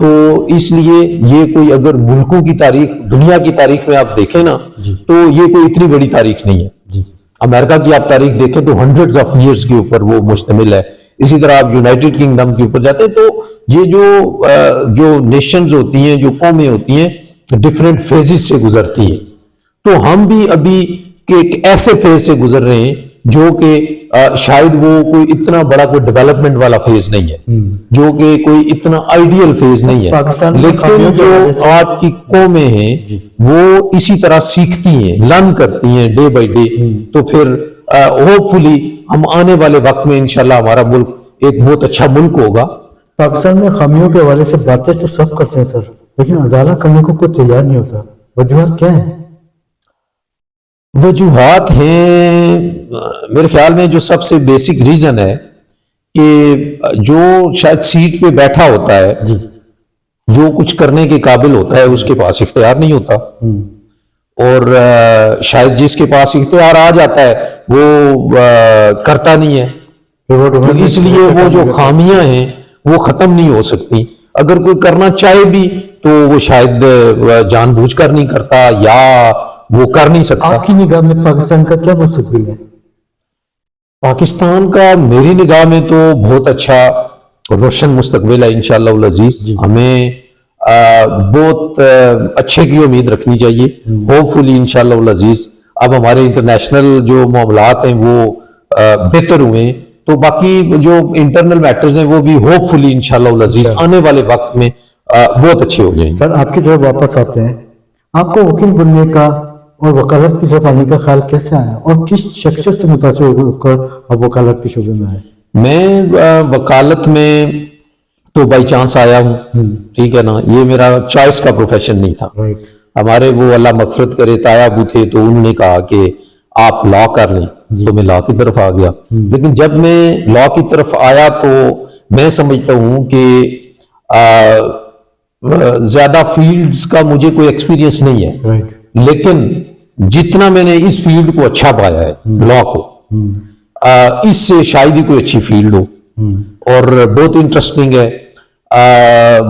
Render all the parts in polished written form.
تو اس لیے یہ کوئی اگر ملکوں کی تاریخ دنیا کی تاریخ میں آپ دیکھیں نا تو یہ کوئی اتنی بڑی تاریخ نہیں ہے. امریکہ کی آپ تاریخ دیکھیں تو ہنڈریڈز آف ایئرز کے اوپر وہ مشتمل ہے. اسی طرح آپ یونائٹڈ کنگڈم کے اوپر جاتے ہیں تو یہ جو نیشنز ہوتی ہیں, جو قومیں ہوتی ہیں, ڈفرینٹ فیزز سے گزرتی ہیں. تو ہم بھی ابھی ایک ایسے فیز سے گزر رہے ہیں جو کہ شاید وہ کوئی اتنا بڑا کوئی ڈیولپمنٹ والا فیز نہیں ہے, جو کہ کوئی اتنا آئیڈیل فیز نہیں ہے, لیکن جو آپ کی قومیں ہیں وہ اسی طرح سیکھتی ہیں, لرن کرتی ہیں ڈے بائی ڈے. تو پھر ہوپ فلی ہم آنے والے وقت میں انشاءاللہ ہمارا ملک ایک بہت اچھا ملک ہوگا. پاکستان میں خامیوں کے حوالے سے باتیں تو سب کرتے ہیں سر, لیکن ازالہ کرنے کو کوئی تیار نہیں ہوتا. وجوہات کیا ہیں؟ وجوہات ہیں میرے خیال میں جو سب سے بیسک ریزن ہے کہ جو شاید سیٹ پہ بیٹھا ہوتا ہے, جو کچھ کرنے کے قابل ہوتا ہے, اس کے پاس اختیار نہیں ہوتا. اور شاید جس کے پاس اختیار آ جاتا ہے وہ کرتا نہیں ہے. تو اس لیے وہ جو خامیاں ہیں وہ ختم نہیں ہو سکتی. اگر کوئی کرنا چاہے بھی تو وہ شاید جان بوجھ کر نہیں کرتا یا وہ کر نہیں سکتا. آپ کی نگاہ میں پاکستان کا کیا مستقبل ہے؟ پاکستان کا میری نگاہ میں تو بہت اچھا روشن مستقبل ہے انشاءاللہ العزیز. ہمیں بہت اچھے کی امید رکھنی چاہیے. ہوپ فلی انشاءاللہ العزیز اب ہمارے انٹرنیشنل جو معاملات ہیں وہ بہتر ہوئے ہیں, تو باقی جو انٹرنل میٹرز ہیں وہ بھی ہوپ فلی انشاءاللہ العزیز آنے والے وقت میں بہت اچھے ہو جائیں گے. سر آپ کی طرف واپس آتے ہیں, آپ کو وکیل بننے کا اور وکالت کی طرف آنے کا خیال کیسے آیا, اور کس شخصیت سے متاثر ہو کر آپ وکالت کے شعبے میں آئے؟ میں وکالت میں تو بائی چانس آیا ہوں, ٹھیک ہے نا. یہ میرا چوائس کا پروفیشن نہیں تھا. ہمارے وہ اللہ مغفرت کرے تایا ابو تھے, تو انہوں نے کہا کہ آپ لا کر لیں, تو میں لا کی طرف آ گیا. لیکن جب میں لا کی طرف آیا تو میں سمجھتا ہوں کہ زیادہ فیلڈز کا مجھے کوئی ایکسپیرینس نہیں ہے, لیکن جتنا میں نے اس فیلڈ کو اچھا پایا ہے لا کو, اس سے شاید ہی کوئی اچھی فیلڈ ہو. اور بہت انٹرسٹنگ ہے,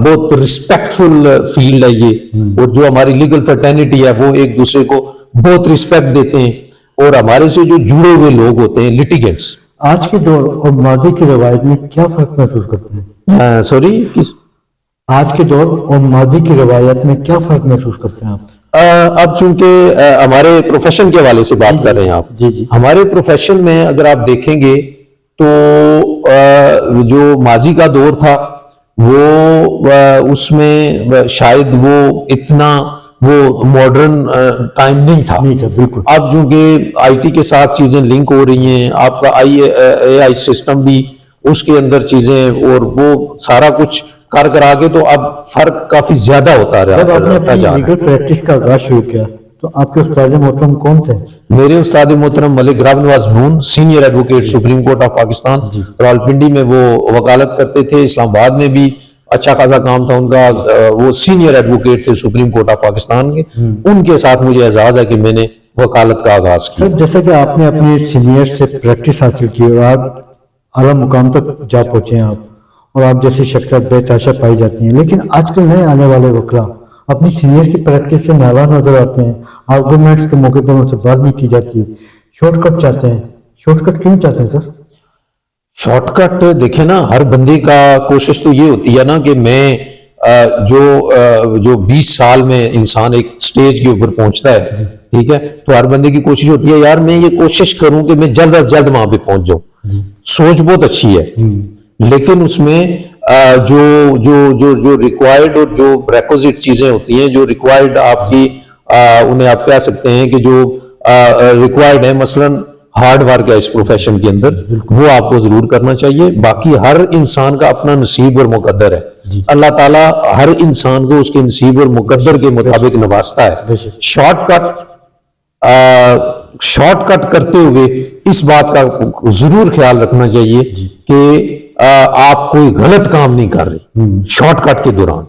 بہت رسپیکٹفل فیلڈ ہے یہ. اور جو ہماری لیگل فرٹرنیٹی ہے وہ ایک دوسرے کو بہت رسپیکٹ دیتے ہیں, اور ہمارے سے جو جڑے ہوئے لوگ ہوتے ہیں لٹیگنٹس. آج کے دور اور ماضی کی روایت میں کیا فرق محسوس کرتے ہیں؟ سوری کس آج کے دور اور ماضی کی روایت میں کیا فرق محسوس کرتے ہیں آپ؟ اب چونکہ ہمارے پروفیشن کے حوالے سے بات کر رہے ہیں آپ, ہمارے پروفیشن میں اگر آپ دیکھیں گے تو جو ماضی کا دور تھا وہ اس میں شاید وہ اتنا وہ ماڈرن ٹائم نہیں تھا. بالکل. اب چونکہ آئی ٹی کے ساتھ چیزیں لنک ہو رہی ہیں, آپ کا اے آئی سسٹم بھی اس کے اندر چیزیں, اور وہ سارا کچھ کر آگے, تو اب فرق کافی زیادہ ہوتا رہا. جب آپ نے اپنی لیگل پریکٹس کا آغاز شروع کیا تو آپ کے استاد محترم کون تھے؟ میرے استاد محترم Malik Ghurab Nawaz Noon, senior advocate supreme court of Pakistan, Rawalpindi میں وہ وکالت کرتے تھے. اسلام آباد میں بھی اچھا خاصا کام تھا ان کا, وہ سینئر ایڈوکیٹ تھے سپریم کورٹ آف پاکستان کے. ان کے ساتھ مجھے اعزاز ہے کہ میں نے وکالت کا آغاز کیا. سر جیسا کہ آپ نے اپنے سینئر سے پریکٹس حاصل کی اور آپ اعلیٰ مقام تک جا پہنچے ہیں آپ, اور آپ جیسی شخصیت بے تحاشا پائی جاتی ہیں, لیکن آج کل نئے آنے والے وکلا اپنی سینئر کی پریکٹس سے ناراض نظر آتے ہیں. آرگومنٹس کے موقع پر ان سے بات نہیں کی جاتی, شارٹ کٹ چاہتے ہیں. شارٹ کٹ کیوں چاہتے ہیں سر؟ شارٹ کٹ دیکھیں نا, ہر بندے کا کوشش تو یہ ہوتی ہے نا کہ میں جو 20 سال میں انسان ایک سٹیج کے اوپر پہنچتا ہے, ٹھیک ہے, تو ہر بندے کی کوشش ہوتی ہے یار میں یہ کوشش کروں کہ میں جلد از جلد وہاں پہ پہنچ جاؤں. سوچ بہت اچھی ہے, لیکن اس میں جو ریکوائرڈ اور جو ریکوزٹ چیزیں ہوتی ہیں, جو ریکوائرڈ آپ کی انہیں آپ کہہ سکتے ہیں کہ جو ریکوائرڈ ہے, مثلا ہارڈ ورک ہے اس پروفیشن کے اندر, وہ آپ کو ضرور کرنا چاہیے. باقی ہر انسان کا اپنا نصیب اور مقدر ہے. اللہ تعالیٰ ہر انسان کو اس کے نصیب اور مقدر کے مطابق نوازتا ہے. شارٹ کٹ کرتے ہوئے اس بات کا ضرور خیال رکھنا چاہیے کہ آپ کوئی غلط کام نہیں کر رہے شارٹ کٹ کے دوران,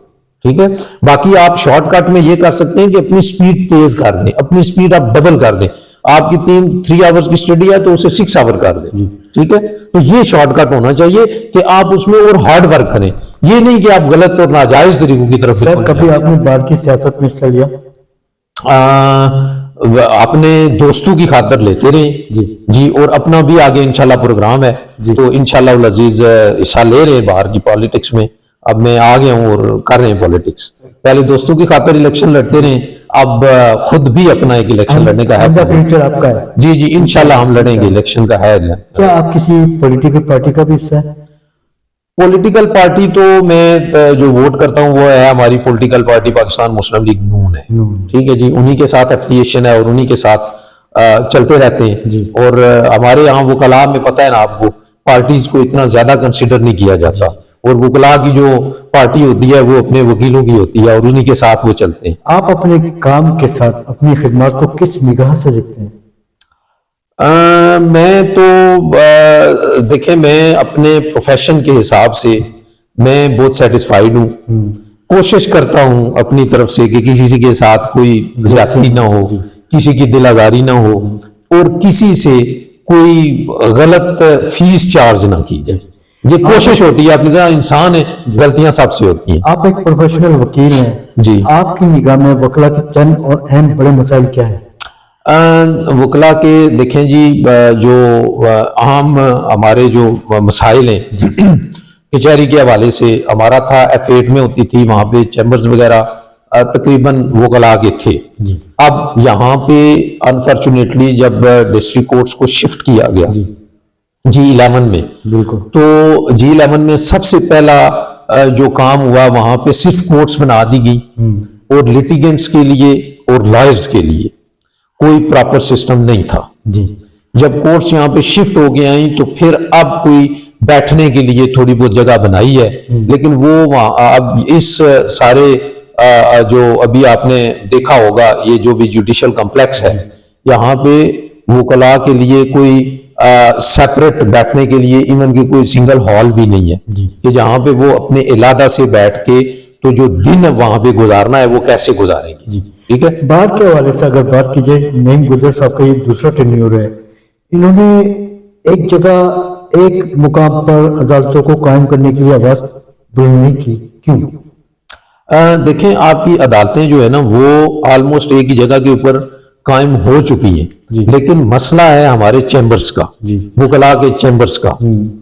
ٹھیک ہے. باقی آپ شارٹ کٹ میں یہ کر سکتے ہیں کہ اپنی سپیڈ تیز کر دیں, اپنی سپیڈ آپ ڈبل کر دیں. آپ کی 3 آورز کی اسٹڈی ہے تو اسے 6 آور کر دیں. ٹھیک ہے, تو یہ شارٹ کٹ ہونا چاہیے کہ آپ اس میں اور ہارڈ ورک کریں, یہ نہیں کہ آپ غلط اور ناجائز طریقوں کی طرف. سر کبھی آپ نے باہر کی سیاست میں حصہ لیا؟ اپنے دوستوں کی خاطر لیتے رہے جی, اور اپنا بھی آگے انشاءاللہ پروگرام ہے تو انشاءاللہ العزیز حصہ لے رہے ہیں باہر کی پالیٹکس میں. اب میں آ گیا ہوں اور کر رہے ہیں پالیٹکس. پہلے دوستوں کی خاطر الیکشن لڑتے رہے, اب خود بھی اپنا ایک الیکشن لڑنے کا ہے. فیوچر آپ کا ہے؟ جی انشاءاللہ ہم لڑیں گے, الیکشن کا ہے. کیا آپ کسی پولیٹیکل پارٹی کا بھی حصہ ہے؟ پولیٹیکل پارٹی تو میں جو ووٹ کرتا ہوں وہ ہے ہماری پولیٹیکل پارٹی پاکستان مسلم لیگ نون ہے. ٹھیک ہے جی, انہی کے ساتھ ایفیلیشن ہے اور انہی کے ساتھ چلتے رہتے ہیں. اور ہمارے یہاں وکلاء میں پتہ ہے نا آپ کو, پارٹیز کو اتنا زیادہ کنسیڈر نہیں کیا جاتا, اور وکلاء کی جو پارٹی ہوتی ہے وہ اپنے وکیلوں کی ہوتی ہے اور انہی کے ساتھ وہ چلتے ہیں. آپ اپنے کام کے ساتھ اپنی خدمات کو کس نگاہ سے دیکھتے ہیں؟ میں تو دیکھیں, میں اپنے پروفیشن کے حساب سے میں بہت سیٹسفائیڈ ہوں. کوشش کرتا ہوں اپنی طرف سے کہ کسی کے ساتھ کوئی زیادتی نہ ہو, کسی کی دل آزاری نہ ہو, اور کسی سے کوئی غلط فیس چارج نہ کی جائے. یہ کوشش ہوتی ہے, آپ کی طرح انسان ہے, غلطیاں سب سے ہوتی ہیں. آپ ایک پروفیشنل وکیل ہیں جی, آپ کی نگاہ میں وکلا کے چند اور اہم بڑے مسائل کیا ہیں؟ وکلا کے دیکھیں جی, جو عام ہمارے جو مسائل ہیں کچہری کے حوالے سے, ہمارا تھا F8 میں ہوتی تھی, وہاں پہ چیمبرز وغیرہ تقریباً وکلا کے تھے. اب یہاں پہ انفارچونیٹلی جب ڈسٹرکٹ کورٹس کو شفٹ کیا گیا G11 میں, تو G11 میں سب سے پہلا جو کام ہوا وہاں پہ صرف کورٹس بنا دی گئی, اور لیٹیگنٹس کے لیے اور لائرز کے لیے کوئی پراپر سسٹم نہیں تھا. جب کورٹس یہاں پہ شفٹ ہو گئے آئیں تو پھر اب کوئی بیٹھنے کے لیے تھوڑی بہت جگہ بنائی ہے, لیکن وہ اب اس سارے جو ابھی آپ نے دیکھا ہوگا یہ جو بھی جوڈیشل کمپلیکس ہے, یہاں پہ وکلاء کے لیے کوئی سیپریٹ بیٹھنے کے لیے ایون کہ کوئی سنگل ہال بھی نہیں ہے کہ جہاں پہ وہ اپنے علیحدہ سے بیٹھ کے تو جو دن وہاں پہ گزارنا ہے وہ کیسے گزاریں گے. ٹھیک ہے, بات کے حوالے سے اگر بات کی جائے, نعیم گجر صاحب کا یہ دوسرا ٹینیور ہے, انہوں نے ایک جگہ ایک مقام پر عدالتوں کو قائم کرنے کے لیے آواز بلند نہیں کی, کیوں؟ دیکھیں آپ کی عدالتیں جو ہے نا وہ آلموسٹ ایک ہی جگہ کے اوپر قائم ہو چکی ہیں, لیکن مسئلہ ہے ہمارے چیمبرز کا, وکلاء کے چیمبرز کا.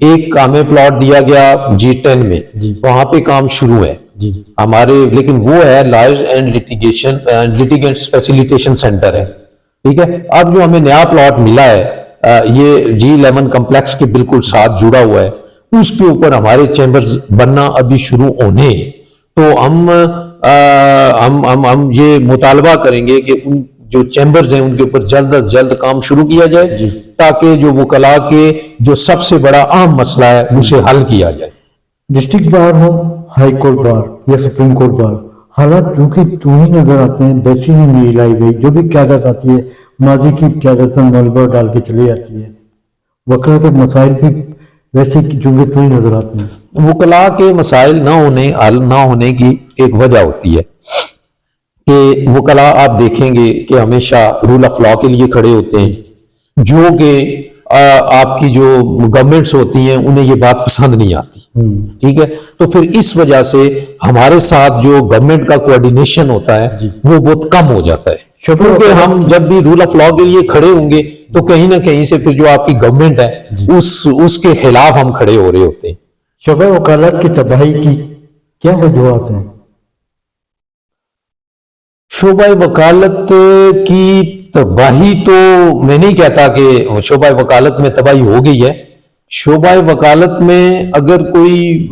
ایک کام پلاٹ دیا گیا G10 میں, وہاں پہ کام شروع ہے ہمارے, لیکن وہ ہے لائرز اینڈ لیٹیگنٹس فیسیلیٹیشن سینٹر ہے. ٹھیک ہے, اب جو ہمیں نیا پلاٹ ملا ہے یہ G11 کمپلیکس کے بالکل ساتھ جڑا ہوا ہے, اس کے اوپر ہمارے چیمبرز بننا ابھی شروع ہونے, تو ہم یہ مطالبہ کریں گے کہ ان جو چیمبرز ہیں ان کے اوپر جلد از جلد کام شروع کیا جائے تاکہ جو وکلاء کے جو سب سے بڑا عام مسئلہ ہے اسے حل کیا جائے. ڈسٹرکٹ بار ہو, ہائی کورٹ بار یا سپریم کورٹ بار, حالات جو کہ دو ہی نظر آتے ہیں. بیچی ہی نہیں لائی گئی, جو بھی قیادت آتی ہے ماضی کی قیادت میں مولبہ ڈال کے چلی جاتی ہے. وکلاء کے مسائل بھی ویسے جو کہ دو ہی نظر آتے ہیں. وکلاء کے مسائل نہ ہونے کی ایک وجہ ہوتی ہے کہ وکلاء آپ دیکھیں گے کہ ہمیشہ رول آف لا کے لیے کھڑے ہوتے ہیں, جو کہ آپ کی جو گورنمنٹس ہوتی ہیں انہیں یہ بات پسند نہیں آتی. ٹھیک ہے, تو پھر اس وجہ سے ہمارے ساتھ جو گورنمنٹ کا کوارڈینیشن ہوتا ہے وہ بہت کم ہو جاتا ہے, کیونکہ ہم جب بھی رول آف لا کے لیے کھڑے ہوں گے تو کہیں نہ کہیں سے پھر جو آپ کی گورنمنٹ ہے اس کے خلاف ہم کھڑے ہو رہے ہوتے ہیں. شعبہ وکالت کی تباہی کی کیا وجوہات ہیں؟ شعبہ وکالت کی تباہی تو میں نہیں کہتا کہ شعبہ وکالت میں تباہی ہو گئی ہے. شعبہ وکالت میں اگر کوئی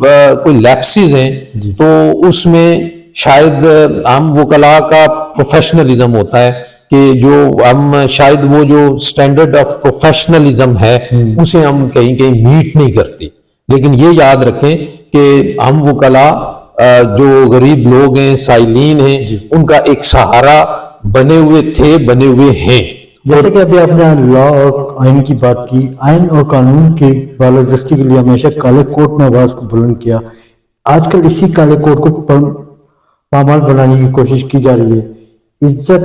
لیپسز ہیں تو اس میں شاید ہم وکلاء کا پروفیشنلزم ہوتا ہے کہ جو ہم شاید وہ جو سٹینڈرڈ آف پروفیشنلزم ہے اسے ہم کہیں میٹ نہیں کرتے. لیکن یہ یاد رکھیں کہ ہم وکلاء جو غریب لوگ ہیں, سائلین ہیں, ان کا ایک سہارا بنے ہوئے تھے, بنے ہوئے ہیں. جیسے کہ ابھی آپ نے لا اور آئین کی بات کی, آئین اور قانون کی بالادستی کے لیے ہمیشہ کالے کوٹ نے آواز کو بلند کیا. آج کل اسی کالے کوٹ کو پامال بنانے کی کوشش کی جا رہی ہے. عزت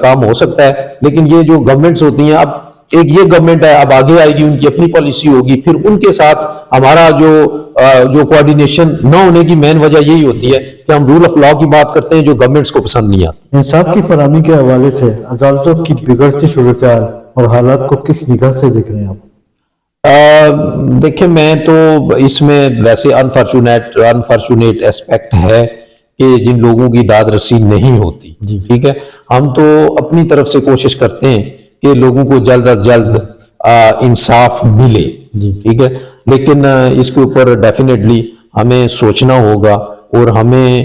کام ہو سکتا ہے، لیکن یہ جو گورنمنٹس ہوتی ہیں، اب ایک یہ گورنمنٹ ہے، اب آگے آئے گی، ان کی اپنی پالیسی ہوگی، پھر ان کے ساتھ ہمارا جو کوآرڈینیشن نہ ہونے کی مین وجہ یہی ہوتی ہے کہ ہم رول آف لا کی بات کرتے ہیں جو گورنمنٹس کو پسند نہیں آتی۔ انصاف کی فراہمی کے حوالے سے عدالتوں کی بگڑتی صورتحال اور حالات کو کس نگاہ سے دیکھ رہے ہیں آپ؟ دیکھیں، میں تو اس میں ویسے انفارچونیٹ اسپیکٹ ہے کہ جن لوگوں کی داد رسی نہیں ہوتی، ٹھیک ہے، ہم تو اپنی طرف سے کوشش کرتے ہیں کہ لوگوں کو جلد از جلد انصاف ملے، ٹھیک ہے، لیکن اس کے اوپر ڈیفینیٹلی ہمیں سوچنا ہوگا اور ہمیں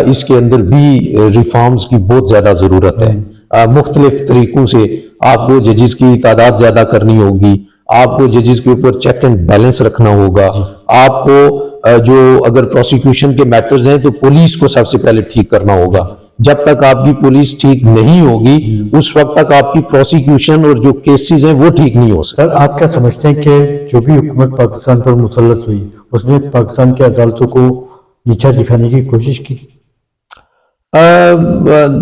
اس کے اندر بھی ریفارمز کی بہت زیادہ ضرورت ہے۔ مختلف طریقوں سے آپ کو ججز کی تعداد زیادہ کرنی ہوگی، آپ کو ججز کے اوپر چیک اینڈ بیلنس رکھنا ہوگا، آپ کو جو اگر پروسیکیوشن کے میٹرز ہیں تو پولیس کو سب سے پہلے ٹھیک کرنا ہوگا۔ جب تک آپ کی پولیس ٹھیک نہیں ہوگی اس وقت تک آپ کی پروسیکیوشن اور جو کیسز ہیں وہ ٹھیک نہیں ہو سکتے۔ سر، آپ کیا سمجھتے ہیں کہ جو بھی حکومت پاکستان پر مسلط ہوئی اس نے پاکستان کی عدالتوں کو نیچا دکھانے کی کوشش کی؟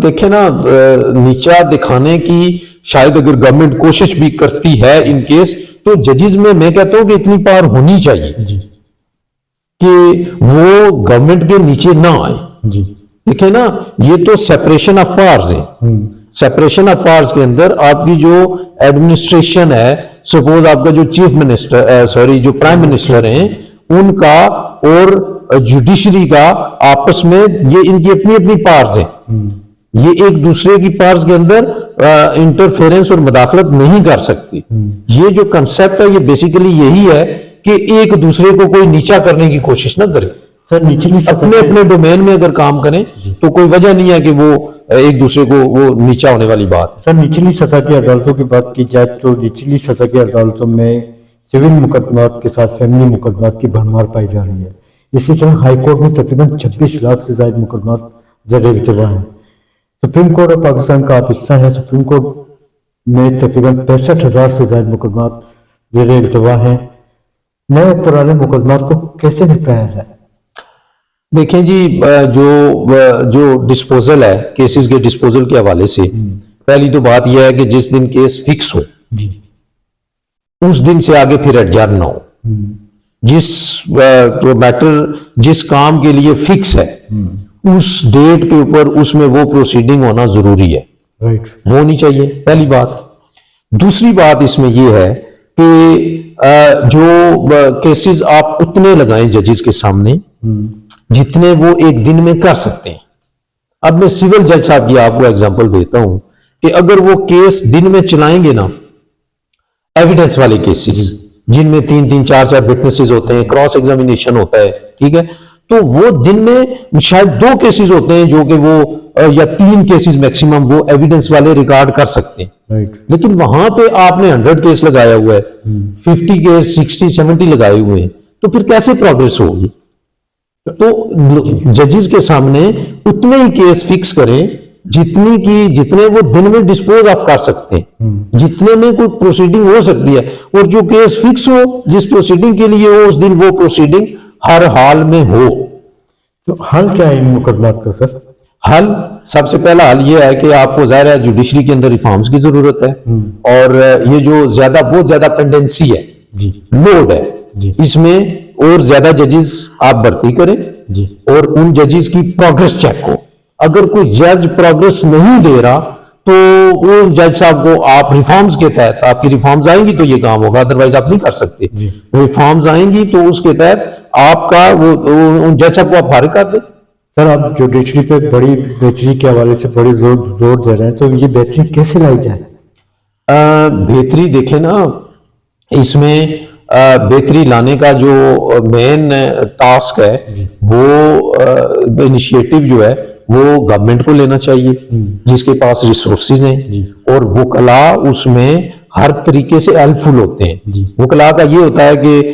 دیکھیں نا، نیچا دکھانے کی شاید اگر گورنمنٹ کوشش بھی کرتی ہے ان کیس، تو ججز میں کہتا ہوں کہ اتنی پاور ہونی چاہیے کہ وہ گورنمنٹ کے نیچے نہ آئے۔ دیکھیں نا، یہ تو سیپریشن آف پاورز ہے۔ سیپریشن آف پاورز کے اندر آپ کی جو ایڈمنسٹریشن ہے، سپوز آپ کا جو چیف منسٹر جو پرائم منسٹر ہیں ان کا اور جوڈیشری کا آپس میں یہ ان کی اپنی اپنی پاورز ہیں، یہ ایک دوسرے کی پاورز کے اندر انٹرفیرنس اور مداخلت نہیں کر سکتی۔ یہ جو کنسپٹ ہے یہ بیسیکلی یہی ہے کہ ایک دوسرے کو کوئی نیچا کرنے کی کوشش نہ کرے، سر نچلی اپنے اپنے ڈومین میں اگر کام کریں تو کوئی وجہ نہیں ہے کہ وہ ایک دوسرے کو وہ نیچا ہونے والی بات۔ سر، نچلی سطح کی عدالتوں کی بات کی جائے تو نچلی سطح کی عدالتوں میں سول مقدمات کے ساتھ فیملی مقدمات کی بھرمار پائی جا رہی ہے۔ اسی طرح ہائی کورٹ میں تقریباً 26 لاکھ سے زائد مقدمات زیر التوا ہیں۔ سپریم کورٹ آف پاکستان کا آپ حصہ ہے، سپریم کورٹ میں تقریباً 65,000 سے زائد مقدمات زیر التوا ہیں۔ نئے اور پرانے مقدمات کو کیسے نپٹایا جائے؟ دیکھیں جی، جو ڈسپوزل ہے، کیسز کے ڈسپوزل کے حوالے سے پہلی تو بات یہ ہے کہ جس دن کیس فکس ہو اس دن سے آگے پھر ایڈجرن نہ ہو۔ جس میٹر جس کام کے لیے فکس ہے اس ڈیٹ کے اوپر اس میں وہ پروسیڈنگ ہونا ضروری ہے، وہ ہونی چاہیے، پہلی بات۔ دوسری بات اس میں یہ ہے کہ جو کیسز آپ اتنے لگائیں ججز کے سامنے جتنے وہ ایک دن میں کر سکتے ہیں۔ اب میں سول جج صاحب کی آپ کو ایگزامپل دیتا ہوں کہ اگر وہ کیس دن میں چلائیں گے نا، ایویڈنس والے کیسز جن میں 3 4 وٹنسز ہوتے ہیں، کراس ایگزامینیشن ہوتا ہے، ٹھیک ہے، تو وہ دن میں شاید 2 کیسز ہوتے ہیں جو کہ وہ یا 3 کیسز میکسیمم وہ ایویڈنس والے ریکارڈ کر سکتے ہیں، لیکن وہاں پہ آپ نے 100 کیس لگایا ہوا ہے، 50 کیس 60 70 لگائے ہوئے ہیں، تو پھر کیسے پروگریس ہوگی؟ تو ججز کے سامنے اتنے ہی کیس فکس کریں جتنے وہ دن میں ڈسپوز آف کر سکتے ہیں، جتنے میں کوئی پروسیڈنگ ہو سکتی ہے، اور جو کیس فکس ہو جس پروسیڈنگ کے لیے ہو اس دن وہ پروسیڈنگ ہر حال میں ہو۔ تو حل کیا ہے ان مقدمات کا سر؟ حل سب سے پہلا حل یہ ہے کہ آپ کو ظاہر ہے جوڈیشری کے اندر ریفارمز کی ضرورت ہے، اور یہ جو بہت زیادہ پینڈنسی ہے، لوڈ ہے، اس میں اور زیادہ ججز آپ بھرتی کریں اور ان ججز کی پروگریس چیک ہو۔ اگر کوئی جج پروگریس نہیں دے رہا تو وہ جج صاحب کو آپ ریفارمز کے تحت، آپ کی ریفارمز آئیں گی تو یہ کام ہوگا، ادروائز آپ نہیں کر سکتے۔ ریفارمز آئیں گی تو اس کے تحت آپ کا ان جج صاحب کو آپ فارغ کر دیں۔ سر، آپ جوڈیشری پہ بڑی بہتری کے حوالے سے بڑی زور دے رہے ہیں، تو یہ بہتری کیسے لائی جائے؟ بہتری دیکھیں نا، اس میں بہتری لانے کا جو مین ٹاسک ہے وہ انیشیٹو جو ہے وہ گورنمنٹ کو لینا چاہیے جس کے پاس ریسورسز ہیں، اور وکلاء اس میں ہر طریقے سے ہیلپ فل ہوتے ہیں۔ وکلاء کا یہ ہوتا ہے کہ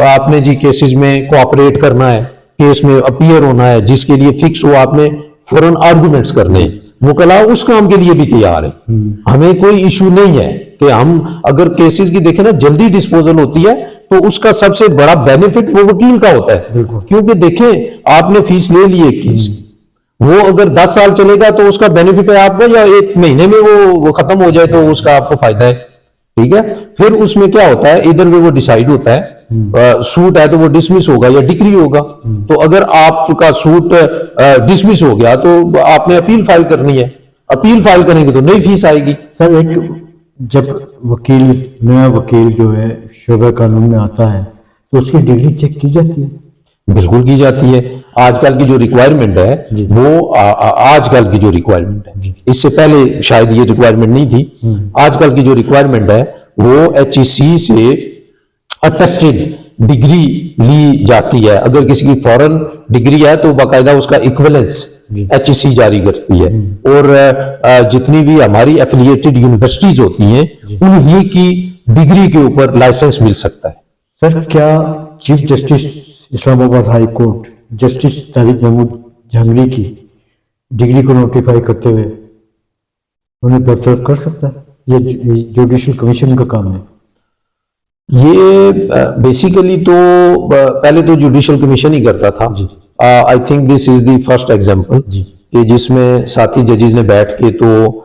آپ نے جی کیسز میں کوآپریٹ کرنا ہے، کیس میں اپیئر ہونا ہے، جس کے لیے فکس ہو آپ نے فوراً آرگومنٹس کرنے ہیں، وکلاء اس کام کے لیے بھی تیار ہے۔ ہمیں کوئی ایشو نہیں ہے کہ ہم اگر کیسز کی دیکھیں نا جلدی ڈسپوزل ہوتی ہے تو اس کا سب سے بڑا بینیفٹ وہ وکیل کا ہوتا ہے، کیونکہ دیکھیں آپ نے فیس لے لی ایک کیس، وہ اگر 10 سال چلے گا تو اس کا بینیفٹ ہے آپ کو، یا 1 مہینے میں وہ ختم ہو جائے تو اس کا آپ کو فائدہ ہے. ٹھیک ہے. پھر اس میں کیا ہوتا ہے، ادھر وہ ڈیسائیڈ ہوتا ہے، سوٹ ہے تو وہ ڈسمس ہوگا یا ڈگری ہوگا. تو اگر آپ کا سوٹ ڈسمس ہو گیا تو آپ نے اپیل فائل کرنی ہے. اپیل فائل کریں گے تو نئی فیس آئے گی. سر ایک جب نیا وکیل جو ہے شعبہ قانون میں آتا ہے تو اس کی ڈگری چیک کی جاتی ہے؟ بالکل کی جاتی ہے. آج کل کی جو ریکوائرمنٹ ہے وہ آج کل کی جو ریکوائرمنٹ ہے، اس سے پہلے شاید یہ ریکوائرمنٹ نہیں تھی. آج کل کی جو ریکوائرمنٹ ہے وہ HEC سے اٹیسٹڈ ڈگری لی جاتی ہے. اگر کسی کی فورن ڈگری ہے تو باقاعدہ اس کا ایکویلنس HEC جاری کرتی ہے. اور جتنی بھی ہماری ایفیلیٹڈ یونیورسٹیز ہوتی ہیں انہی کی ڈگری کے اوپر لائسنس مل سکتا ہے. سر کیا chief justice Islamabad high court justice Tariq Mahmood Jahangiri کی ڈگری کو نوٹیفائی کرتے ہوئے انہیں برطرف کر سکتا ہے؟ یہ جوڈیشل کمیشن کا کام ہے. یہ بیسیکلی تو پہلے تو جوڈیشل کمیشن ہی کرتا تھا. I think this is the first example کہ جس میں ساتھی ججز نے بیٹھ کے تو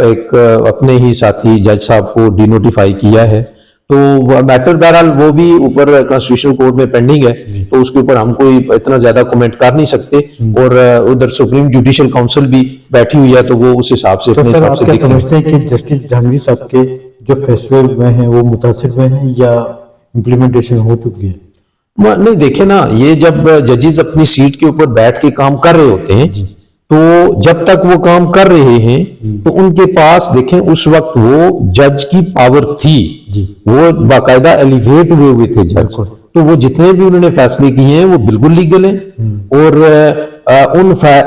ایک اپنے ہی ساتھی جج صاحب کو ڈی نوٹیفائی کیا ہے. تو میٹر بہرحال وہ بھی اوپر کانسٹیٹیوشنل کورٹ میں پینڈنگ ہے، تو اس کے اوپر ہم کوئی اتنا زیادہ کومنٹ کر نہیں سکتے. اور ادھر سپریم جوڈیشل کاؤنسل بھی بیٹھی ہوئی ہے تو وہ اس حساب سے اپنے حساب سے دیکھیں. سمجھتے ہیں کہ جسٹس جہانگیری صاحب کے جو فیصلے ہوئے ہیں وہ متاثر ہوئے ہیں یا امپلیمنٹیشن ہو چکی ہے؟ نہیں دیکھیں نا، یہ جب ججز اپنی سیٹ کے اوپر بیٹھ کے کام کر رہے ہوتے ہیں تو جب تک وہ کام کر رہے ہیں تو ان کے پاس دیکھیں اس وقت وہ جج کی پاور تھی، وہ باقاعدہ ایلیویٹ ہوئے تھے جج. تو وہ جتنے بھی انہوں نے فیصلے کیے ہیں وہ بالکل لیگل ہیں. اور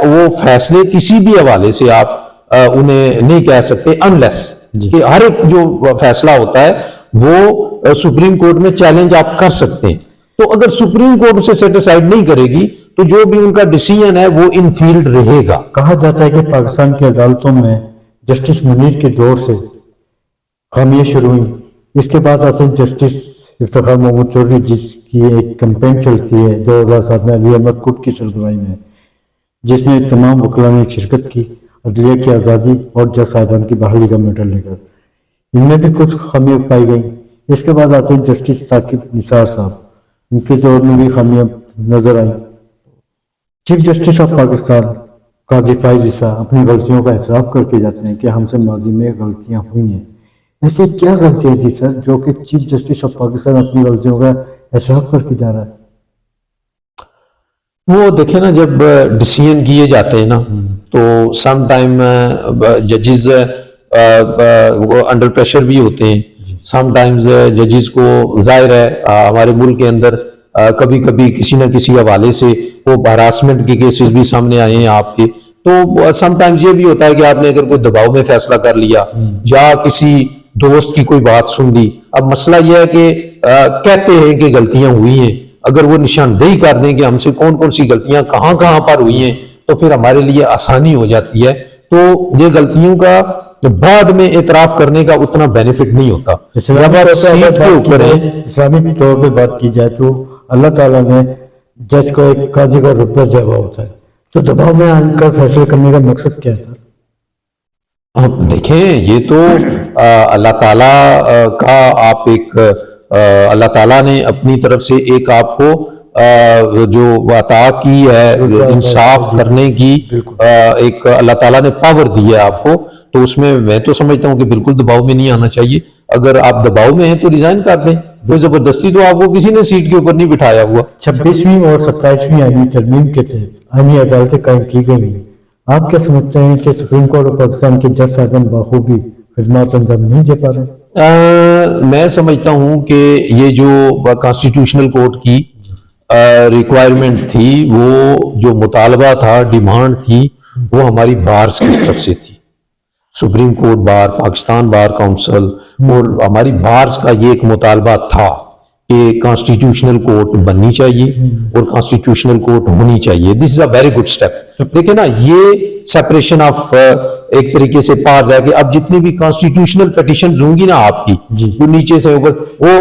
وہ فیصلے کسی بھی حوالے سے آپ انہیں نہیں کہہ سکتے انلیس کہ ہر ایک جو فیصلہ ہوتا ہے وہ سپریم کورٹ میں چیلنج آپ کر سکتے ہیں. تو اگر سپریم کورٹ اسے سیٹسفائیڈ نہیں کرے گی تو جو بھی ان کا ڈیسیژن ہے وہ ان فیلڈ رہے گا. کہا جاتا ہے کہ پاکستان کی عدالتوں میں جسٹس منیر کے دور سے خامیاں شروع ہوئی. اس کے بعد آتے ہیں جسٹس افتخار محمود چودھری جس کی ایک کمپین چلتی ہے 2007 میں علی احمد کٹ کی سربراہی میں، جس میں تمام وکلاء نے شرکت کی عدلیہ کی آزادی اور جج صاحبان کی بحالی کا میڈل لے کر. ان میں بھی کچھ خامیاں پائی گئیں. اس کے بعد آتے ہیں جسٹس ثاقب نثار صاحب، ان کے دور میں بھی خامیاں نظر آئیں. چیف جسٹس آف پاکستان قاضی فائز عیسیٰ اپنی غلطیوں کا اعتراف کر کے جاتے ہیں کہ ہم سے ماضی میں غلطیاں ہوئی ہیں. ایسے کیا غلطیاں تھی سر جو کہ چیف جسٹس آف پاکستان اپنی غلطیوں کا اعتراف کر کے جا رہا ہے؟ وہ دیکھیں نا، جب ڈیسیژن کیے جاتے ہیں نا تو سم ٹائم ججز انڈر پریشر بھی ہوتے ہیں. سم ٹائمز ججز کو ظاہر ہے ہمارے ملک کے اندر کبھی کبھی کسی نہ کسی حوالے سے وہ ہراسمنٹ کے کیسز بھی سامنے آئے ہیں آپ کے. تو سم ٹائمز یہ بھی ہوتا ہے کہ آپ نے اگر کوئی دباؤ میں فیصلہ کر لیا یا کسی دوست کی کوئی بات سن لی. اب مسئلہ یہ ہے کہ کہتے ہیں کہ غلطیاں ہوئی ہیں، اگر وہ نشاندہی کر دیں کہ ہم سے کون کون سی غلطیاں کہاں کہاں پر ہوئی ہیں تو پھر ہمارے لیے آسانی ہو جاتی ہے. تو یہ غلطیوں کا بعد میں اعتراف کرنے کا اتنا بینیفٹ نہیں ہوتا. جب آپ سیٹ کے اوپر ہیں، اسلامی طور پہ بات کی جائے تو اللہ تعالیٰ نے جج کو ایک قاضی کا رتبہ دیا ہوا ہوتا ہے، تو دباؤ میں آن کر فیصلے کرنے کا مقصد کیا ہے سر؟ آپ دیکھیں یہ تو اللہ تعالیٰ کا آپ ایک اللہ تعالیٰ نے اپنی طرف سے ایک آپ کو جو عطا کی ہے انصاف کرنے کی ایک اللہ تعالیٰ نے پاور دی ہے آپ کو. تو اس میں تو سمجھتا ہوں کہ بالکل دباؤ میں نہیں آنا چاہیے. اگر آپ دباؤ میں ہیں تو ریزائن کر دیں. کوئی زبردستی تو آپ کو کسی نے سیٹ کے اوپر نہیں بٹھایا ہوا. 26ویں اور 27ویں آئینی ترمیم کے تحت آئینی عدالتیں قائم کی گئی ہیں. آپ کیا سمجھتے ہیں کہ سپریم کورٹ اور پاکستان کے جج صاحبان بخوبی خدمات انجام نہیں دے پا رہے؟ میں سمجھتا ہوں کہ یہ جو کانسٹیٹیوشنل کورٹ کی ریکوائرمنٹ تھی، وہ جو مطالبہ تھا، ڈیمانڈ تھی، وہ ہماری بارز کی طرف سے تھی. Supreme court bar, Pakistan bar council اور ہماری بارز کا یہ ایک مطالبہ تھا کہ کانسٹیٹیوشنل کورٹ بننی چاہیے اور کانسٹیٹیوشنل کورٹ ہونی چاہیے. دس از اے ویری گڈ اسٹیپ. دیکھیں نا، یہ سیپریشن آف ایک طریقے سے پار جائے کہ اب جتنی بھی کانسٹیٹیوشنل پیٹیشنز ہوں گی نا آپ کی، جو نیچے سے اوپر، وہ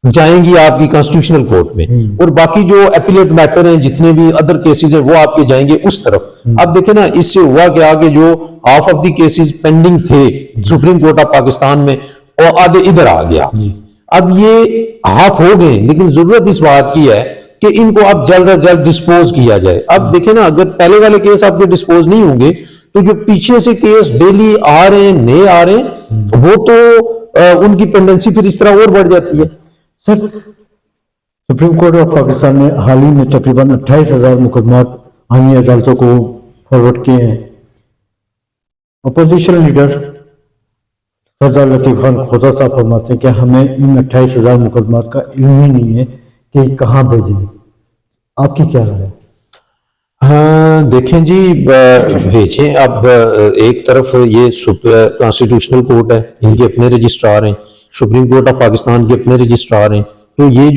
جائیں گی آپ کی کانسٹیٹیوشنل کورٹ میں, اور باقی جو اپیلیٹ میٹر ہیں جتنے بھی ادر کیسز ہیں وہ آپ کے جائیں گے اس طرف. اب دیکھیں نا اس سے ہوا کہ آگے جو half of the cases pending تھے سپریم کورٹ آف پاکستان میں اور آدھے ادھر آ گیا. اب یہ ہاف ہو گئے, لیکن ضرورت اس بات کی ہے کہ ان کو اب جلد از جلد ڈسپوز کیا جائے. اب دیکھیں نا اگر پہلے والے کیس آپ کے ڈسپوز نہیں ہوں گے تو جو پیچھے سے کیس ڈیلی آ رہے ہیں نئے آ رہے ہیں وہ تو ان کی پینڈنسی پھر اس طرح اور بڑھ جاتی ہے. سر سپریم کورٹ آف پاکستان نے حال ہی میں تقریباً 28,000 مقدمات آئینی عدالتوں کو فارورڈ کیے ہیں. اپوزیشن لیڈر سردار لطیف خان خوضہ صاحب فرماتے ہیں کہ ہمیں ان 28,000 مقدمات کا علم ہی نہیں ہے کہ یہ کہاں بھیجیں. آپ کی کیا رائے ہے؟ ہاں دیکھیں جی, بھیجیں. اب ایک طرف یہ کانسٹیٹیوشنل کورٹ ہے, ان کے اپنے رجسٹرار ہیں, سپریم کورٹ آف پاکستان کے اپنے رجسٹرار ہیں, تو یہ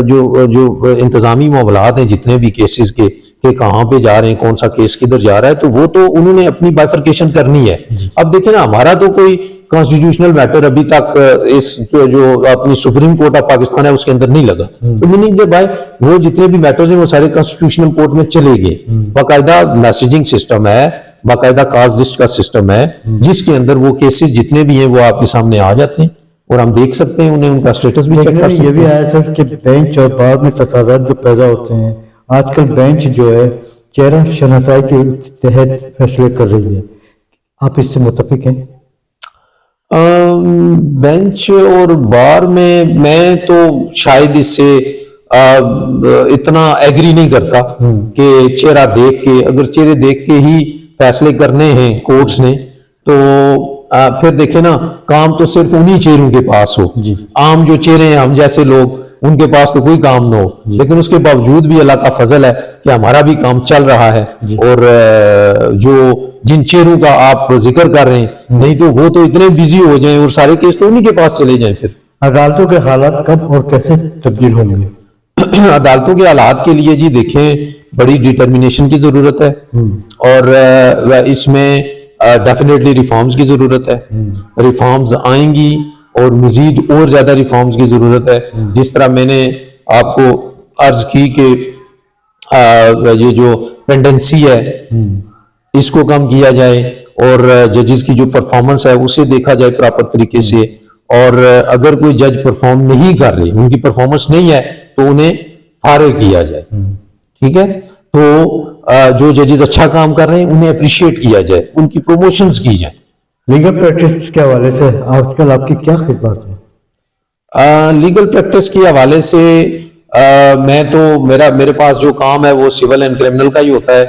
جو انتظامی معاملات ہیں جتنے بھی کیسز کے کہ کہاں پہ جا رہے ہیں, کون سا کیس کدھر جا رہا ہے, تو وہ تو انہوں نے اپنی بائفرکیشن کرنی ہے. اب دیکھیں نا ہمارا تو کوئی کانسٹیٹیوشنل میٹر ابھی تک اس جو اپنی سپریم کورٹ آف پاکستان ہے اس کے اندر نہیں لگا, تو میننگ دے بھائی وہ جتنے بھی میٹرز ہیں وہ سارے کانسٹیٹیوشنل کورٹ میں چلے گئے. باقاعدہ میسیجنگ سسٹم ہے, باقاعدہ کاز لسٹ کا سسٹم ہے جس کے اندر وہ کیسز جتنے بھی ہیں وہ آپ کے سامنے آ جاتے ہیں اور ہم دیکھ سکتے ہیں انہیں, ان کا سٹیٹس بھی چیک کر سکتے ہیں. یہ بھی آیا سر کہ بینچ اور بار میں تصادات جو پیدا ہوتے ہیں, آج کل بینچ جو ہے چہرہ شناسائی کے تحت فیصلے کر رہی ہے, آپ اس سے متفق ہیں؟ بینچ اور بار میں تو شاید اس سے اتنا ایگری نہیں کرتا کہ چہرہ دیکھ کے, اگر چہرے دیکھ کے ہی فیصلے کرنے ہیں کورٹس نے تو پھر دیکھیں نا کام تو صرف انہی چہروں کے پاس ہو. عام جو چہرے ہیں ہم جیسے لوگ ان کے پاس تو کوئی کام نہ ہو, لیکن اس کے باوجود بھی اللہ کا فضل ہے کہ ہمارا بھی کام چل رہا ہے. اور جو جن چہروں کا آپ ذکر کر رہے ہیں, نہیں تو وہ تو اتنے بیزی ہو جائیں اور سارے کیس تو انہی کے پاس چلے جائیں. پھر عدالتوں کے حالات کب اور کیسے تبدیل ہوں گے؟ عدالتوں کے حالات کے لیے جی دیکھیں بڑی ڈیٹرمینیشن کی ضرورت ہے, اور اس میں ڈیفینیٹلی ریفارمز کی ضرورت ہے. ریفارمز آئیں گی اور مزید اور زیادہ ریفارمز کی ضرورت ہے. جس طرح میں نے آپ کو عرض کی کہ یہ جو پینڈنسی ہے اس کو کم کیا جائے, اور ججز کی جو پرفارمنس ہے اسے دیکھا جائے پراپر طریقے سے, اور اگر کوئی جج پرفارم نہیں کر رہی, ان کی پرفارمنس نہیں ہے, تو انہیں فارغ کیا جائے. ٹھیک ہے, تو جو ججز اچھا کام کر رہے ہیں انہیں اپریشیٹ کیا جائے, ان کی پروموشنز کی جائیں. لیگل پریکٹس کے حوالے سے آج کل آپ کی کیا خدمات ہیں؟ لیگل پریکٹس کے حوالے سے میں تو میرے پاس جو کام ہے وہ سول اینڈ کرمنل کا ہی ہوتا ہے,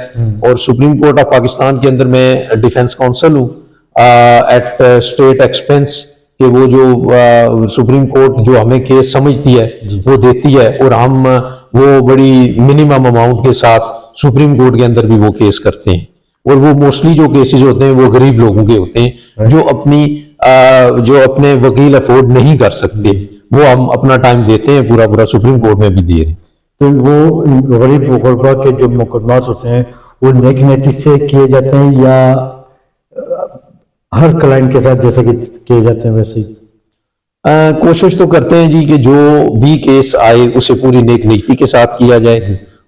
اور سپریم کورٹ آف پاکستان کے اندر میں ڈیفینس کونسل ہوں ایٹ اسٹیٹ ایکسپینس, کہ وہ جو سپریم کورٹ جو ہمیں کیس سمجھتی ہے وہ دیتی ہے, اور ہم وہ بڑی منیمم اماؤنٹ کے ساتھ سپریم کورٹ کے اندر بھی وہ کیس کرتے ہیں. اور وہ موسٹلی جو کیسز ہوتے ہیں وہ غریب لوگوں کے ہوتے ہیں جو اپنے وکیل افورڈ نہیں کر سکتے, وہ ہم اپنا ٹائم دیتے ہیں پورا سپریم کورٹ میں بھی دیے. تو وہ غریب غربا کے جو مقدمات ہوتے ہیں وہ نیک نیتی سے کیے جاتے ہیں یا ہر کلائنٹ کے ساتھ جیسے کہ کیے جاتے ہیں ویسے ہی؟ کوشش تو کرتے ہیں جی کہ جو بھی کیس آئے اسے پوری نیک نیتی کے ساتھ کیا جائے,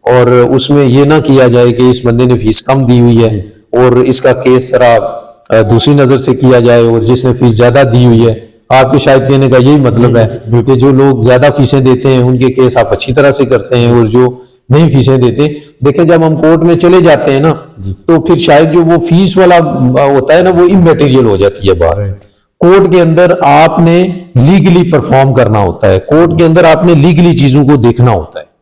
اور اس میں یہ نہ کیا جائے کہ اس بندے نے فیس کم دی ہوئی ہے اور اس کا کیس ذرا دوسری نظر سے کیا جائے, اور جس نے فیس زیادہ دی ہوئی ہے, آپ کے شاید کہنے کا یہی مطلب ہے کہ جو لوگ زیادہ فیسیں دیتے ہیں ان کے کیس آپ اچھی طرح سے کرتے ہیں, اور جو نہیں فیسیں دیتے, دیکھیں جب ہم کورٹ میں چلے جاتے ہیں نا تو پھر شاید جو وہ فیس والا ہوتا ہے نا وہ اممیٹیریل ہو جاتی ہے بات. کورٹ کے اندر آپ نے لیگلی پرفارم کرنا ہوتا ہے, کورٹ کے اندر آپ نے لیگلی چیزوں کو دیکھنا ہوتا ہے.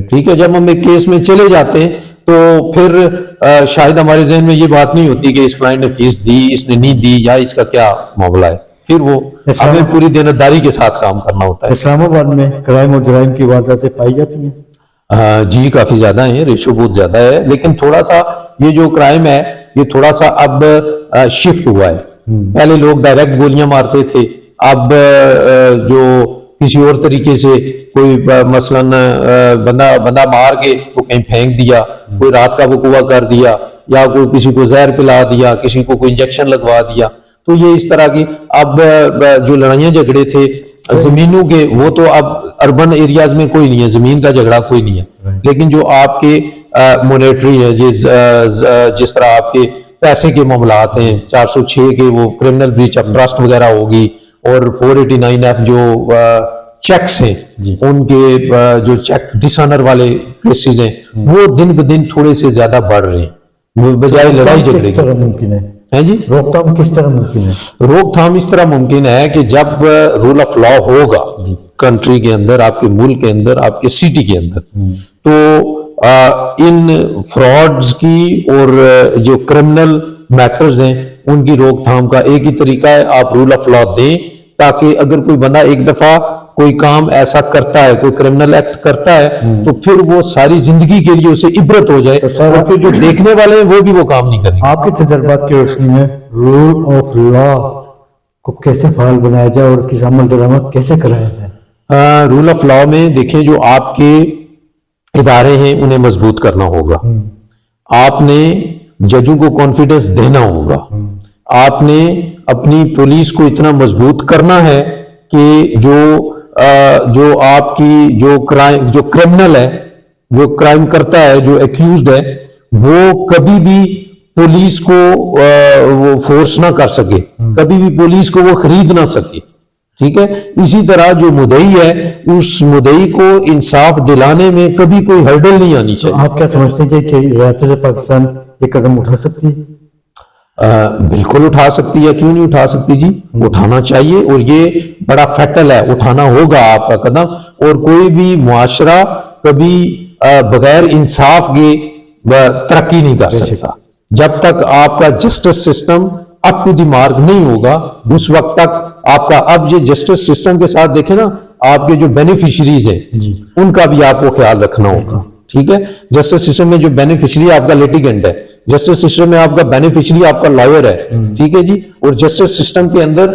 ٹھیک ہے, جب ہم ایک کیس میں چلے جاتے ہیں تو پھر شاید ہمارے ذہن میں یہ بات نہیں ہوتی کہ اس کلائنٹ نے فیس دی, اس نے نہیں دی, یا اس کا کیا معاملہ ہے. پھر وہ ہمیں پوری دینداری کے ساتھ کام کرنا ہوتا ہے. اسلام آباد میں کرائم اور جرائم کی وارداتیں پائی جاتی ہیں؟ جی کافی زیادہ ہیں, ریشو بہت زیادہ ہے, لیکن تھوڑا سا یہ جو کرائم ہے یہ تھوڑا سا اب شفٹ ہوا ہے. پہلے لوگ ڈائریکٹ گولیاں مارتے تھے, اب جو کسی اور طریقے سے کوئی مثلاً بندہ مار کے وہ کہیں پھینک دیا, کوئی رات کا وقوع کر دیا, یا کوئی کسی کو زہر پلا دیا, کسی کو کوئی انجیکشن لگوا دیا, تو یہ اس طرح کی اب جو لڑائیاں جھگڑے تھے زمینوں کے وہ تو اب اربن ایریاز میں کوئی نہیں ہے، زمین کا جھگڑا کوئی نہیں ہے، لیکن جو آپ کے مونیٹری ہے، جس طرح آپ کے پیسے کے معاملات ہیں، 406 کے وہ کرمنل بریچ آف ٹرسٹ وغیرہ ہوگی، اور 489F جو چیکس ہیں ان کے جو چیک ڈس آنر والے کیسز ہیں وہ دن بدن تھوڑے سے زیادہ بڑھ رہے ہیں بجائے لڑائی جھگڑے کس طرح ممکن ہے جی؟ روک تھام کس طرح ممکن ہے؟ روک تھام اس طرح ممکن ہے کہ جب رول آف لا ہوگا کنٹری کے اندر، آپ کے ملک کے اندر، آپ کے سٹی کے اندر، تو ان فراڈز کی اور جو کرمنل میٹرز ہیں ان کی روک تھام کا ایک ہی طریقہ ہے، آپ رول آف لا دیں، تاکہ اگر کوئی بندہ ایک دفعہ کوئی کام ایسا کرتا ہے، کوئی کرمنل ایکٹ کرتا ہے، تو پھر وہ ساری زندگی کے لیے اسے عبرت ہو جائے، اور پھر جو دیکھنے والے ہیں وہ بھی وہ کام نہیں کریں گے۔ آپ کے تجربات کی روشنی میں رول آف لا کو کیسے فعال بنایا جائے اور کس عمل درآمد کیسے کرایا جائے؟ رول آف لا میں دیکھیں، جو آپ کے ادارے ہیں انہیں مضبوط کرنا ہوگا، آپ نے ججوں کو کانفیڈنس دینا ہوگا، آپ نے اپنی پولیس کو اتنا مضبوط کرنا ہے کہ جو آپ کی جو کرمنل ہے، جو کرائم کرتا ہے، جو ایکیوزڈ ہے، وہ کبھی بھی پولیس کو وہ فورس نہ کر سکے، کبھی بھی پولیس کو وہ خرید نہ سکے، ٹھیک ہے؟ اسی طرح جو مدعی ہے، اس مدعی کو انصاف دلانے میں کبھی کوئی ہرڈل نہیں آنی چاہیے۔ آپ کیا سمجھتے ہیں کہ ریاست پاکستان یہ قدم اٹھا سکتی ہے؟ بالکل اٹھا سکتی ہے، کیوں نہیں اٹھا سکتی جی؟ اٹھانا چاہیے، اور یہ بڑا فیٹل ہے، اٹھانا ہوگا آپ کا قدم، اور کوئی بھی معاشرہ کبھی بغیر انصاف کے ترقی نہیں کر سکتا۔ جب تک آپ کا justice system up to the mark نہیں ہوگا، اس وقت تک آپ کا، اب یہ جسٹس سسٹم کے ساتھ دیکھیں نا، آپ کے جو بینیفیشریز ہیں ان کا بھی آپ کو خیال رکھنا ہوگا، ٹھیک ہے؟ جسٹس سسٹم میں جو بینیفیشری آپ کا لیٹیگنٹ ہے، جسٹس سسٹم میں آپ کا بینیفیشری آپ کا لائر ہے، ٹھیک ہے جی؟ اور جسٹس سسٹم کے اندر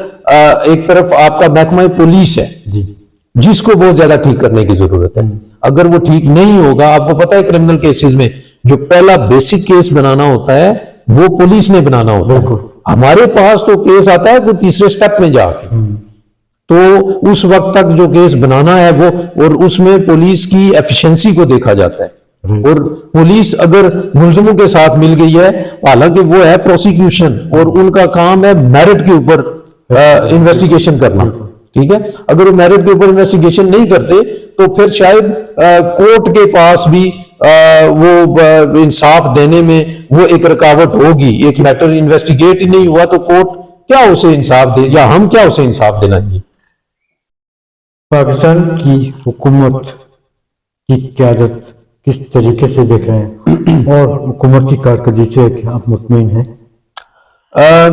ایک طرف آپ کا محکمہ پولیس ہے جس کو بہت زیادہ ٹھیک کرنے کی ضرورت ہے۔ اگر وہ ٹھیک نہیں ہوگا، آپ کو پتہ ہے کرمنل کیسز میں جو پہلا بیسک کیس بنانا ہوتا ہے وہ پولیس نے بنانا ہوتا ہے، ہمارے پاس تو کیس آتا ہے کوئی تیسرے سٹیپ میں جا کے، تو اس وقت تک جو کیس بنانا ہے وہ، اور اس میں پولیس کی ایفیشنسی کو دیکھا جاتا ہے، اور پولیس اگر ملزموں کے ساتھ مل گئی ہے، حالانکہ وہ ہے پروسیکیوشن اور ان کا کام ہے میرٹ کے اوپر انویسٹیگیشن کرنا، ٹھیک ہے؟ اگر وہ میرٹ کے اوپر انویسٹیگیشن نہیں کرتے تو پھر شاید کورٹ کے پاس بھی وہ انصاف دینے میں وہ ایک رکاوٹ ہوگی۔ ایک میٹر انویسٹیگیٹ ہی نہیں ہوا تو کورٹ کیا اسے انصاف دے، یا ہم کیا اسے انصاف دلائیں گے؟ پاکستان کی حکومت کی قیادت کس طریقے سے دیکھ رہے ہیں، اور حکومت کی کارکردگی سے آپ مطمئن ہیں؟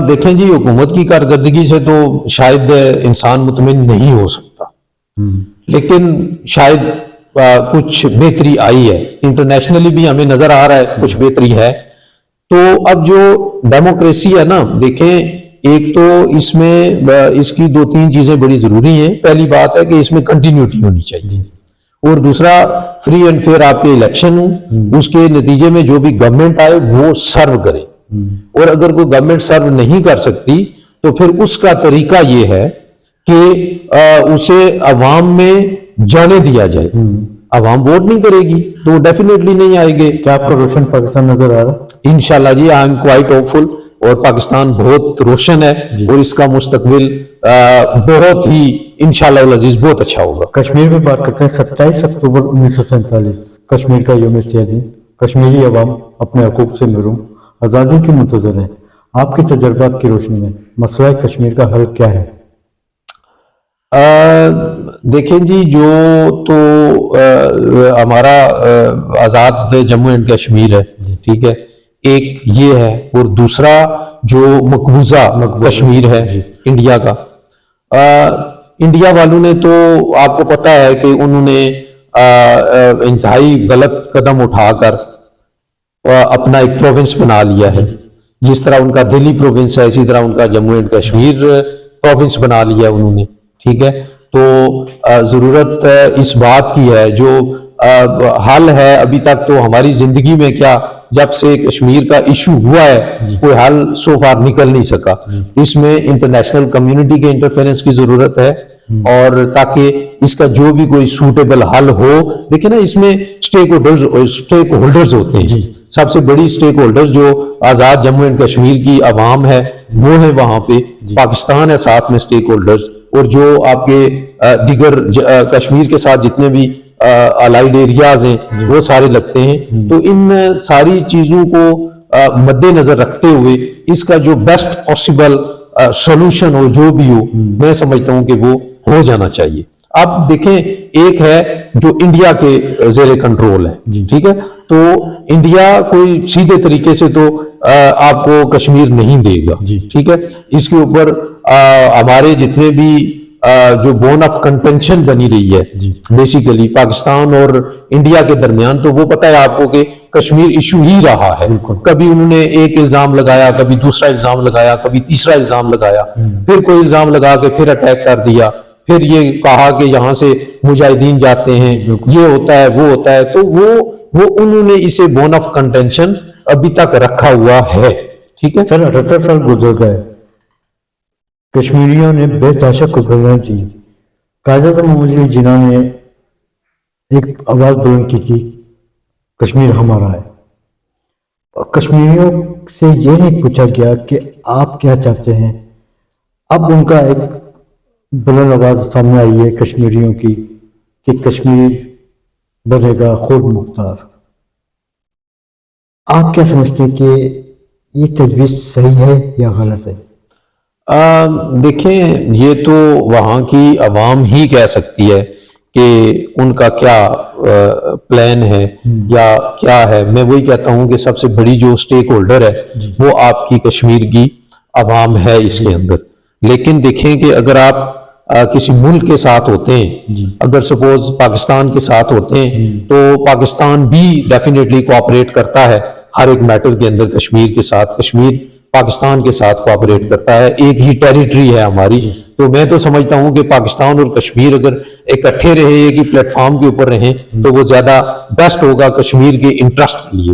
دیکھیں جی، حکومت کی کارکردگی سے تو شاید انسان مطمئن نہیں ہو سکتا، لیکن شاید کچھ بہتری آئی ہے، انٹرنیشنلی بھی ہمیں نظر آ رہا ہے کچھ بہتری ہے۔ تو اب جو ڈیموکریسی ہے نا، دیکھیں ایک تو اس میں اس کی دو تین چیزیں بڑی ضروری ہیں۔ پہلی بات ہے کہ اس میں کنٹینیوٹی ہونی چاہیے، اور دوسرا فری اینڈ فیئر آپ کے الیکشن ہوں، اس کے نتیجے میں جو بھی گورنمنٹ آئے وہ سرو کرے، اور اگر کوئی گورنمنٹ سرو نہیں کر سکتی تو پھر اس کا طریقہ یہ ہے کہ اسے عوام میں جانے دیا جائے۔ عوام ووٹ نہیں کرے گی تو ڈیفینیٹلی نہیں آئے گے۔ کیا آپ کو روشن پاکستان نظر آ رہا ہے؟ انشاءاللہ جی، آئی ایم کوائٹ ہوپ فل، اور پاکستان بہت روشن ہے، اور اس کا مستقبل بہت ہی انشاءاللہ العزیز بہت اچھا ہوگا۔ کشمیر میں بات کرتے ہیں۔ 27 اکتوبر 1947 کشمیر کا یوم سیاہ دن، کشمیری عوام اپنے حقوق سے محروم، آزادی کی منتظر ہے۔ آپ کے تجربات کی روشنی میں مسئلہ کشمیر کا حل کیا ہے؟ دیکھیں جی، جو تو ہمارا آزاد جموں اینڈ کشمیر ہے، ٹھیک ہے، ایک یہ ہے، اور دوسرا جو مقبوضہ کشمیر ہے انڈیا کا، انڈیا والوں نے تو آپ کو پتہ ہے کہ انہوں نے انتہائی غلط قدم اٹھا کر اپنا ایک پروونس بنا لیا ہے۔ جس طرح ان کا دہلی پروونس ہے، اسی طرح ان کا جموں اینڈ کشمیر پروونس بنا لیا انہوں نے، ٹھیک ہے۔ تو ضرورت اس بات کی ہے، جو حل ہے ابھی تک تو ہماری زندگی میں کیا، جب سے کشمیر کا ایشو ہوا ہے کوئی حل سو فار نکل نہیں سکا۔ اس میں انٹرنیشنل کمیونٹی کے انٹرفیرنس کی ضرورت ہے، اور تاکہ اس کا جو بھی کوئی سوٹیبل حل ہو. دیکھیں نا اس میں اسٹیک ہولڈرز ہوتے ہیں. سب سے بڑی اسٹیک ہولڈرز جو آزاد جموں اینڈ کشمیر کی عوام ہے وہ ہیں وہاں پہ. پاکستان ہے ساتھ میں اسٹیک ہولڈرز, اور جو آپ کے دیگر کشمیر کے ساتھ جتنے بھی الائیڈ ایریاز ہیں وہ سارے لگتے ہیں. تو ان ساری چیزوں کو مد نظر رکھتے ہوئے اس کا جو بیسٹ پاسبل سولوشن ہو جو بھی ہو, میں سمجھتا ہوں کہ وہ ہو جانا چاہیے. اب دیکھیں ایک ہے جو انڈیا کے زیر کنٹرول ہے, ٹھیک ہے, تو انڈیا کوئی سیدھے طریقے سے تو آپ کو کشمیر نہیں دے گا, ٹھیک ہے. اس کے اوپر ہمارے جتنے بھی جو بون آف کنٹینشن بنی رہی ہے بیسیکلی پاکستان اور انڈیا کے درمیان, تو وہ پتہ ہے آپ کو کہ کشمیر ایشو ہی رہا ہے. کبھی انہوں نے ایک الزام لگایا, کبھی دوسرا الزام لگایا, کبھی تیسرا الزام لگایا, پھر کوئی الزام لگا کے پھر اٹیک کر دیا, پھر یہ کہا کہ یہاں سے مجاہدین جاتے ہیں, یہ ہوتا ہے وہ ہوتا ہے. تو وہ انہوں نے اسے بون آف کنٹینشن ابھی تک رکھا ہوا ہے, ٹھیک ہے. سر 78 سال گزر گئے, کشمیریوں نے بے تحاشا قربانیاں دی. قائد اعظم محمد علی جناح نے ایک آواز بلند کی تھی کشمیر ہمارا ہے, اور کشمیریوں سے یہ نہیں پوچھا گیا کہ آپ کیا چاہتے ہیں. اب ان کا ایک بلند آواز سامنے آئی ہے کشمیریوں کی کہ کشمیر بنے گا خود مختار. آپ کیا سمجھتے ہیں کہ یہ تجویز صحیح ہے یا غلط ہے؟ دیکھیں یہ تو وہاں کی عوام ہی کہہ سکتی ہے کہ ان کا کیا پلان ہے یا کیا ہے. میں وہی کہتا ہوں کہ سب سے بڑی جو اسٹیک ہولڈر ہے وہ آپ کی کشمیر کی عوام ہے اس کے اندر. لیکن دیکھیں کہ اگر آپ کسی ملک کے ساتھ ہوتے ہیں, اگر سپوز پاکستان کے ساتھ ہوتے ہیں, تو پاکستان بھی ڈیفینیٹلی کوآپریٹ کرتا ہے ہر ایک میٹر کے اندر کشمیر کے ساتھ. کشمیر پاکستان کے ساتھ کوآپریٹ کرتا ہے, ایک ہی ٹیریٹری ہے ہماری. تو میں تو سمجھتا ہوں کہ پاکستان اور کشمیر اگر اکٹھے رہے ایک ہی پلیٹ فارم کے اوپر رہیں تو وہ زیادہ بیسٹ ہوگا کشمیر کے انٹرسٹ کے لیے.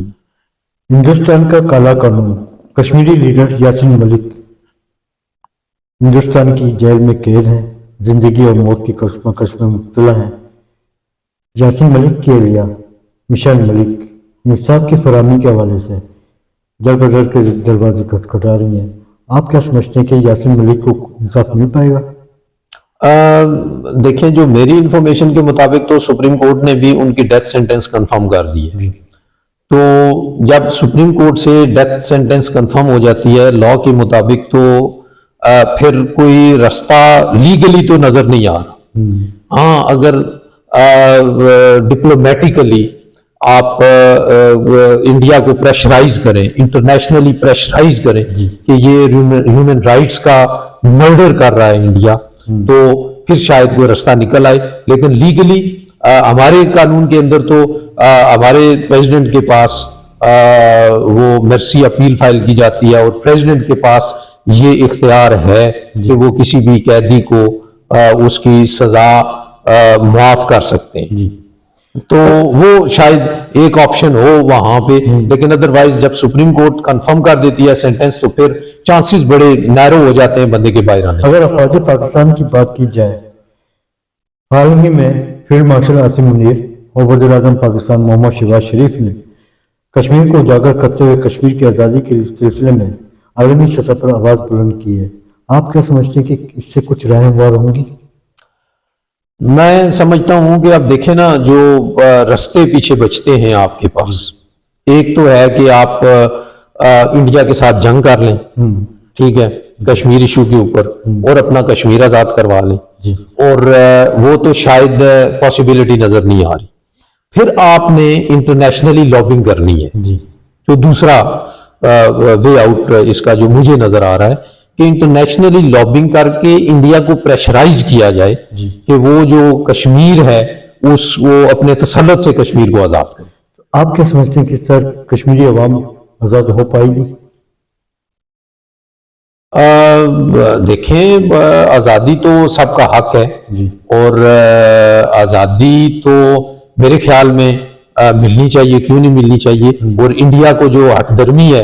ہندوستان کا کالا قانون, کشمیری لیڈر یاسین ملک ہندوستان کی جیل میں قید ہیں, زندگی اور موت کی کشمکش میں مبتلا ہیں. یاسین ملک کی اہلیہ مشال ملک انصاف کی فراہمی کے حوالے سے در بدر کے دروازے کھٹکھٹا رہی ہیں. آپ کیا سمجھتے ہیں کہ یاسین ملک کو انصاف مل پائے گا؟ دیکھیں جو میری انفارمیشن کے مطابق تو سپریم کورٹ نے بھی ان کی ڈیتھ سینٹنس کنفرم کر دی ہے. تو جب سپریم کورٹ سے ڈیتھ سینٹنس کنفرم ہو جاتی ہے لا کے مطابق, تو پھر کوئی رستہ لیگلی تو نظر نہیں آ رہا. ہاں اگر ڈپلومیٹیکلی آپ انڈیا کو پریشرائز کریں, انٹرنیشنلی پریشرائز کریں کہ یہ ہیومن رائٹس کا مرڈر کر رہا ہے انڈیا, تو پھر شاید کوئی رستہ نکل آئے. لیکن لیگلی ہمارے قانون کے اندر تو ہمارے پریزیڈنٹ کے پاس وہ مرسی اپیل فائل کی جاتی ہے, اور پریزیڈنٹ کے پاس یہ اختیار ہے کہ وہ کسی بھی قیدی کو اس کی سزا معاف کر سکتے ہیں. تو وہ شاید ایک آپشن ہو وہاں پہ. لیکن ادروائز جب سپریم کورٹ کنفرم کر دیتی ہے سینٹنس, تو پھر چانسز بڑے نیرو ہو جاتے ہیں بندے کے باہر آنے. اگر افواج پاکستان کی بات کی جائے, حال ہی میں فیلڈ مارشل عاصم منیر اور وزیر اعظم پاکستان محمد شہباز شریف نے کشمیر کو اجاگر کرتے ہوئے کشمیر کی آزادی کے سلسلے میں عالمی سطح پر آواز بلند کی ہے. آپ کیا سمجھتے ہیں کہ اس سے کچھ راہیں ہموار ہوں گی؟ میں سمجھتا ہوں کہ اب دیکھیں نا جو رستے پیچھے بچتے ہیں آپ کے پاس, ایک تو ہے کہ آپ انڈیا کے ساتھ جنگ کر لیں, ٹھیک ہے, کشمیر ایشو کے اوپر, اور اپنا کشمیر آزاد کروا لیں, اور وہ تو شاید پاسبلٹی نظر نہیں آ رہی. پھر آپ نے انٹرنیشنلی لابنگ کرنی ہے. جو دوسرا وے آؤٹ اس کا جو مجھے نظر آ رہا ہے کہ انٹرنیشنلی لابنگ کر کے انڈیا کو پریشرائز کیا جائے کہ وہ جو کشمیر ہے وہ اپنے تسلط سے کشمیر کو آزاد کرے. آپ کیا سمجھتے ہیں کہ سر کشمیری عوام آزاد ہو پائے گی؟ دیکھیں آزادی تو سب کا حق ہے, اور آزادی تو میرے خیال میں ملنی چاہیے, کیوں نہیں ملنی چاہیے. اور انڈیا کو جو حق درمی ہے